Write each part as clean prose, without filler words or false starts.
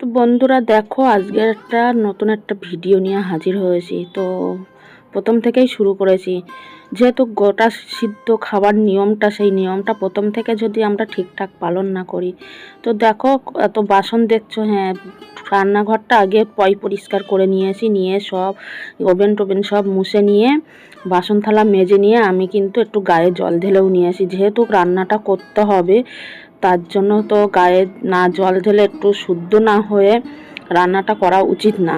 তো বন্ধুরা দেখো, আজকে নতুন একটা ভিডিও নিয়ে হাজির হয়েছি। তো প্রথম থেকেই শুরু করেছি, যেহেতু গোটা সিদ্ধ খাবার নিয়মটা, সেই নিয়মটা প্রথম থেকে যদি আমরা ঠিকঠাক পালন না করি, তো দেখো এত বাসন দেখছো। হ্যাঁ, রান্নাঘরটা আগে পরিষ্কার করে নিয়েছি, নিয়ে সব ওভেন টোভেন সব মুছে নিয়ে বাসন থালা মেজে নিয়ে আমি কিন্তু একটু গায়ে জল ঢেলেও নিয়েছি, যেহেতু রান্নাটা করতে হবে। তার জন্য তো গায়ে না জল ঢেলে একটু শুদ্ধ না হয়ে রান্নাটা করা উচিত না।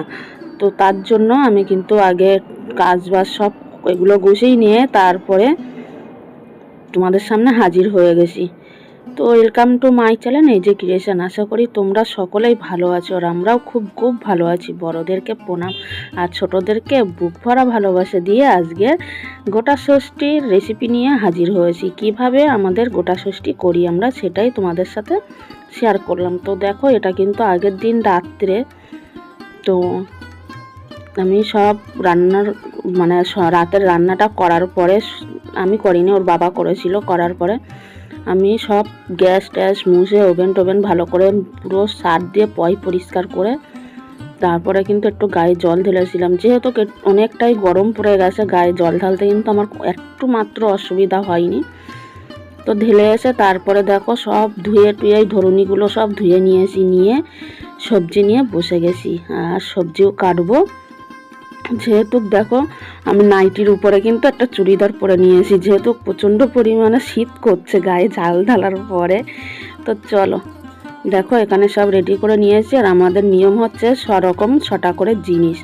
তো তার জন্য আমি কিন্তু আগে কাজবাজ সব এগুলো গুছিয়ে নিয়ে তারপরে তোমাদের সামনে হাজির হয়ে গেছি। তো ওয়েলকাম টু মাই চ্যানেল এই যে ক্রিয়েশন। আশা করি তোমরা সকলেই ভালো আছো, আর আমরাও খুব খুব ভালো আছি। বড়োদেরকে প্রণাম আর ছোটোদেরকে বুক ভরা ভালোবাসা দিয়ে আজকে গোটা ষষ্ঠীর রেসিপি নিয়ে হাজির হয়েছি। কিভাবে আমাদের গোটা ষষ্ঠী করি আমরা, সেটাই তোমাদের সাথে শেয়ার করলাম। তো দেখো, এটা কিন্তু আগের দিন রাত্রে, তো আমি সব রান্নার রাতের রান্নাটা করার পরে, আমি করিনি, ওর বাবা করেছিল। করার পরে আমি সব গ্যাস ট্যাস মুছে ওভেন টোভেন ভালো করে পুরো সার দিয়ে পরিষ্কার করে তারপরে কিন্তু একটু গায়ে জল ঢেলেছিলাম। যেহেতু অনেকটাই গরম পড়ে গেছে, গায়ে জল ঢালতে কিন্তু আমার একটু মাত্র অসুবিধা হয়নি। তো ঢেলে এসে তারপরে দেখো সব ধুয়ে টুয়ে ধরুনিগুলো সব ধুয়ে নিয়েছি, নিয়ে সবজি নিয়ে বসে গেছি। আর সবজিও কাটবো। যেহেতু দেখো আমি নাইটির উপরে কিন্তু একটা চুড়িদার পরে নিয়েছি, যেহেতু প্রচণ্ড পরিমাণে শীত করছে গায়ে ঝাল ঢালার পরে। তো চলো দেখো, এখানে সব রেডি করে নিয়েছি। আর আমাদের নিয়ম হচ্ছে সরকম 6টা করে জিনিস।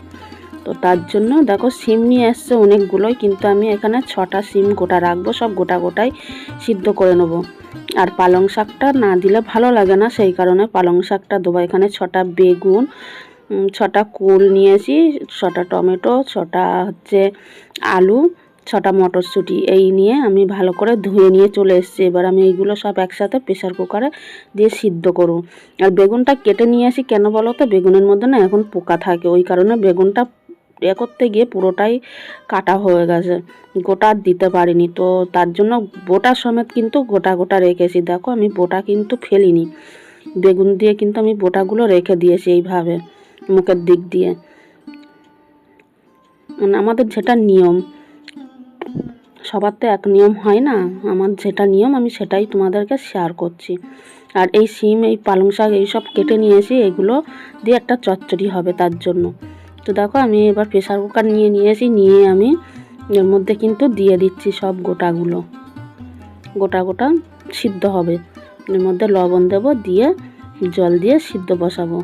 তো তার জন্য দেখো সিম নিয়ে এসছে অনেকগুলোই, কিন্তু আমি এখানে 6টা সিম গোটা রাখবো, সব গোটাই সিদ্ধ করে নেবো। আর পালং শাকটা না দিলে ভালো লাগে না, সেই কারণে পালং শাকটা দেবো। এখানে 6টা বেগুন, 6টা কুল নিয়েছি, 6টা টমেটো, 6টা হচ্ছে আলু, 6টা মটরশুঁটি, এই নিয়ে আমি ভালো করে ধুয়ে নিয়ে চলে এসেছি। এবার আমি এইগুলো সব একসাথে প্রেসার কুকারে দিয়ে সিদ্ধ করব। আর বেগুনটা কেটে নিয়ে আসি কেন বলো তো, বেগুনের মধ্যে না এখন পোকা থাকে, ওই কারণে বেগুনটা করতে গিয়ে পুরোটাই কাটা হয়ে গেছে, গোটা দিতে পারিনি। তো তার জন্য বোটা সমেত কিন্তু গোটা রেখেছি। দেখো আমি বোটা কিন্তু ফেলিনি, বেগুন দিয়ে কিন্তু আমি বোটাগুলো রেখে দিয়েছি এইভাবে মুখের দিক দিয়ে। মানে আমাদের যেটা নিয়ম, সবার তো এক নিয়ম হয় না, আমার যেটা নিয়ম আমি সেটাই তোমাদেরকে শেয়ার করছি। আর এই সিম, এই পালং শাক এইসব কেটে নিয়েছি, এগুলো দিয়ে একটা চচ্চড়ি হবে তার জন্য। তো দেখো আমি এবার প্রেসার কুকার নিয়েছি, নিয়ে আমি এর মধ্যে কিন্তু দিয়ে দিচ্ছি সব গোটা সিদ্ধ হবে। এর মধ্যে লবণ দেব, দিয়ে জল দিয়ে সিদ্ধ বসাবো।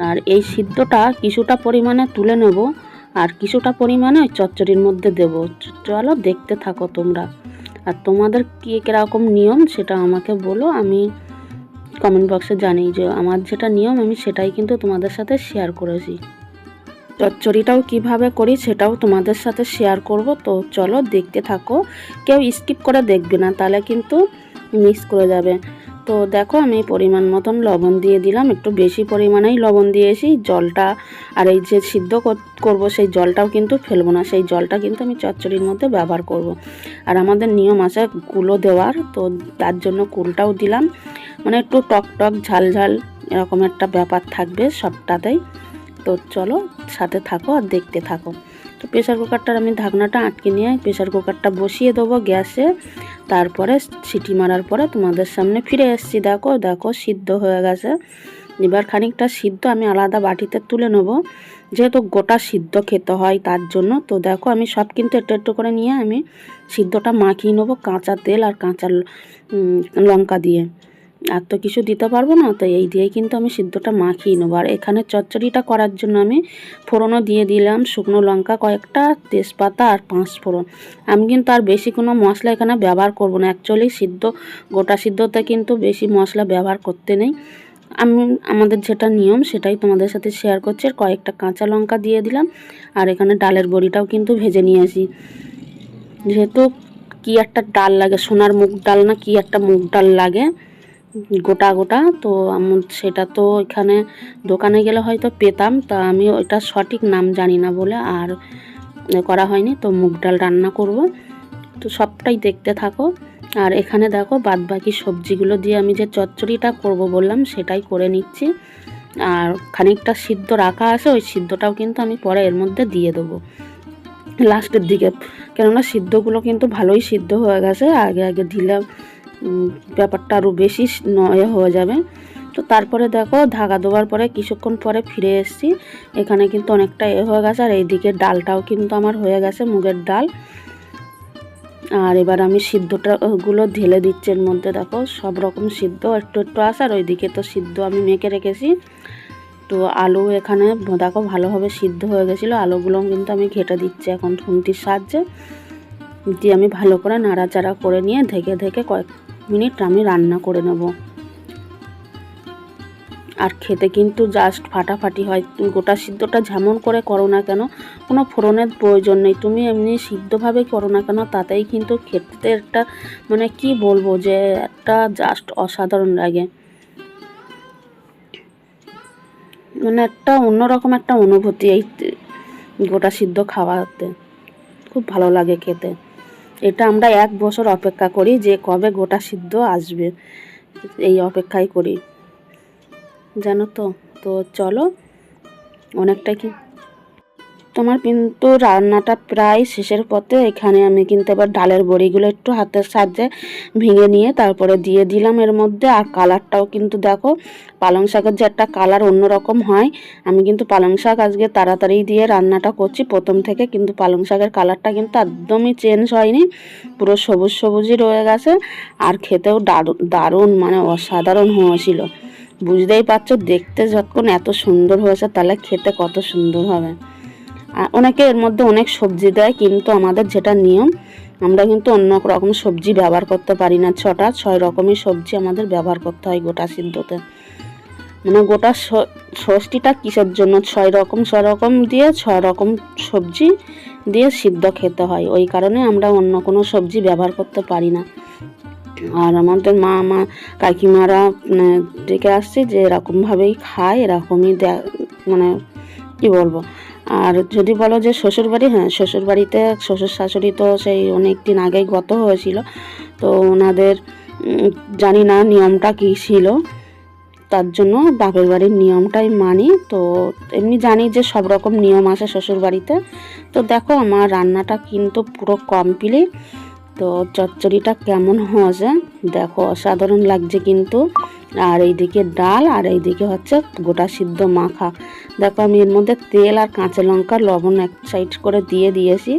আর এই সিদ্ধটা কিছুটা পরিমাণে তুলে নেব, আর কিছুটা পরিমাণে ওই চচ্চড়ির মধ্যে দেব। চলো দেখতে থাকো তোমরা। আর তোমাদের কীরকম নিয়ম সেটা আমাকে বলো, আমি কমেন্ট বক্সে জানি। যে আমার যেটা নিয়ম আমি সেটাই কিন্তু তোমাদের সাথে শেয়ার করেছি। চচ্চড়িটাও কিভাবে করি সেটাও তোমাদের সাথে শেয়ার করব। তো চলো দেখতে থাকো, কেউ স্কিপ করে দেখবে না, তাহলে কিন্তু মিস করে যাবে। তো দেখো আমি পরিমাণ মতন লবণ দিয়ে দিলাম, একটু বেশি পরিমাণেই লবণ দিয়েছি। জলটা আর এই যে সিদ্ধ করব সেই জলটাও কিন্তু ফেলবো না, সেই জলটা কিন্তু আমি চচ্চড়ির মধ্যে ব্যবহার করব। আর আমাদের নিয়ম আছে কুলো দেওয়ার, তো তার জন্য কুলটাও দিলাম। মানে একটু টক ঝাল এরকম একটা ব্যাপার থাকবে সবটাতেই। তো চলো সাথে থাকো আর দেখতে থাকো। তো প্রেসার কুকারটার আমি ঢাকনাটা আটকে নিয়ে প্রেসার কুকারটা বসিয়ে দেবো গ্যাসে। তারপরে সিটি মারার পরে তোমাদের সামনে ফিরে এসেছি। দেখো সিদ্ধ হয়ে গেছে। এবার খানিকটা সিদ্ধ আমি আলাদা বাটিতে তুলে নেব, যেহেতু গোটা সিদ্ধ খেতে হয় তার জন্য। তো দেখো আমি সব কিন্তু একটু করে নিয়ে আমি সিদ্ধটা মাখিয়ে নেবো কাঁচা তেল আর কাঁচা লঙ্কা দিয়ে। আর তো কিছু দিতে পারবো না, তো এই দিয়েই কিন্তু আমি সিদ্ধটা মাখিয়ে নেবো। আর এখানে চচ্চড়িটা করার জন্য আমি ফোড়নও দিয়ে দিলাম, শুকনো লঙ্কা কয়েকটা, তেজপাতা আর 5 ফোড়ন। আমি কিন্তু আর বেশি কোনো মশলা এখানে ব্যবহার করব না। অ্যাকচুয়ালি গোটা সিদ্ধতে কিন্তু বেশি মশলা ব্যবহার করতে নেই। আমাদের যেটা নিয়ম সেটাই তোমাদের সাথে শেয়ার করছি। আর কয়েকটা কাঁচা লঙ্কা দিয়ে দিলাম। আর এখানে ডালের বড়িটাও কিন্তু ভেজে নিয়েছি, যেহেতু কি একটা ডাল লাগে, সোনার মুগ ডাল না কি একটা মুগ ডাল লাগে গোটা। তো সেটা তো এখানে দোকানে গেলে হয়তো পেতাম, তা আমি ওইটা সঠিক নাম জানি না বলে আর করা হয়নি। তো মুগ ডাল রান্না করব, তো সবটাই দেখতে থাকো। আর এখানে দেখো বাদবাকি সবজিগুলো দিয়ে আমি যে চচ্চড়িটা করব বললাম সেটাই করে নিচ্ছি। আর খানিকটা সিদ্ধ রাখা আছে, ওই সিদ্ধটাও কিন্তু আমি পরে এর মধ্যে দিয়ে দেবো লাস্টের দিকে, কেননা সিদ্ধগুলো কিন্তু ভালোই সিদ্ধ হয়ে গেছে, আগে আগে দিলে ব্যাপারটা আরও বেশি নয় হয়ে যাবে। তো তারপরে দেখো ঢাকা দেওয়ার পরে কিছুক্ষণ পরে ফিরে এসেছি, এখানে কিন্তু অনেকটা হয়ে গেছে। আর এইদিকে ডালটাও কিন্তু আমার হয়ে গেছে, মুগের ডাল। আর এবার আমি সিদ্ধটাগুলো ঢেলে দিচ্ছি এর মধ্যে। দেখো সব রকম সিদ্ধ একটু একটু আছে, আর ওইদিকে তো সিদ্ধ আমি মেখে রেখেছি। তো আলু এখানে দেখো ভালোভাবে সিদ্ধ হয়ে গেছিলো, আলুগুলো কিন্তু আমি ঘেটে দিচ্ছি এখন খুন্তির সাহায্যে। দিয়ে আমি ভালো করে নাড়াচাড়া করে নিয়ে ঢেকে ঢেকে কয়েক মিনিট আমি রান্না করে নেব। আর খেতে কিন্তু জাস্ট ফাটাফাটি হয়। তুমি গোটা সিদ্ধটা যেমন করে করো না কেন, কোনো ফোড়নের প্রয়োজন নেই, তুমি এমনি সিদ্ধভাবে করো না কেন, তাতেই কিন্তু খেতে একটা মানে কি বলবো যে একটা জাস্ট অসাধারণ লাগে। মানে একটা অন্যরকম একটা অনুভূতি এই গোটা সিদ্ধ খাওয়াতে, খুব ভালো লাগে খেতে। এটা আমরা 1 বছর অপেক্ষা করি যে কবে গোটা সিদ্ধ আসবে, এই অপেক্ষাই করি জানো তো। তো চলো অনেকটা কি তোমার কিন্তু রান্নাটা প্রায় শেষের পথে। এখানে আমি কিন্তু এবার ডালের বড়িগুলো একটু হাতের সাহায্যে ভেঙে নিয়ে তারপরে দিয়ে দিলাম এর মধ্যে। আর কালারটাও কিন্তু দেখো পালং শাকের যে একটা কালার অন্যরকম হয়, আমি কিন্তু পালং শাক আজকে তাড়াতাড়ি দিয়ে রান্নাটা করছি প্রথম থেকে, কিন্তু পালং শাকের কালারটা কিন্তু একদমই চেঞ্জ হয়নি, পুরো সবুজ সবুজই রয়ে গেছে। আর খেতেও দারুণ মানে অসাধারণ হয়েছিল। বুঝতেই পারছো দেখতে যখন এত সুন্দর হয়েছে তাহলে খেতে কত সুন্দর হবে। আর অনেকে এর মধ্যে অনেক সবজি দেয়, কিন্তু আমাদের যেটা নিয়ম আমরা কিন্তু অন্য রকম সবজি ব্যবহার করতে পারি না। 6 রকমই সবজি আমাদের ব্যবহার করতে হয় গোটা সিদ্ধতে। মানে গোটা ষষ্ঠীটা কিসের জন্য 6 রকম দিয়ে 6 রকম সবজি দিয়ে সিদ্ধ খেতে হয়, ওই কারণে আমরা অন্য কোনো সবজি ব্যবহার করতে পারি না। আর আমাদের মা কাকিমারা ডেকে আসছে যে এরকমভাবেই খায়, এরকমই মানে কি বলবো। আর যদি বলো যে শ্বশুরবাড়ি, হ্যাঁ শ্বশুরবাড়িতে শ্বশুর শাশুড়ি তো সেই অনেক দিন আগেই গত হয়েছিল, তো ওনাদের জানি না নিয়মটা কী ছিল, তার জন্য বাপের বাড়ির নিয়মটাই মানি। তো এমনি জানি যে সব রকম নিয়ম আছে শ্বশুরবাড়িতে। তো দেখো আমার রান্নাটা কিন্তু পুরো কমপ্লিট। তো চচ্চড়িটা কেমন হয়েছে দেখো, অসাধারণ লাগছে কিন্তু। আর এইদিকে ডাল, আর এইদিকে হচ্ছে গোটা সিদ্ধ মাখা। দেখো আমি এর মধ্যে তেল আর কাঁচা লঙ্কা লবণ এক সাইড করে দিয়ে দিয়েছি।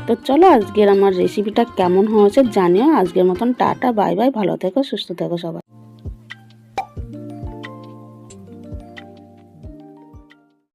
তো চলো আজকের আমার রেসিপিটা কেমন হয়েছে জানিও। আজকের মতন টাটা বাই বাই, ভালো থেকো সুস্থ থেকো সবাই।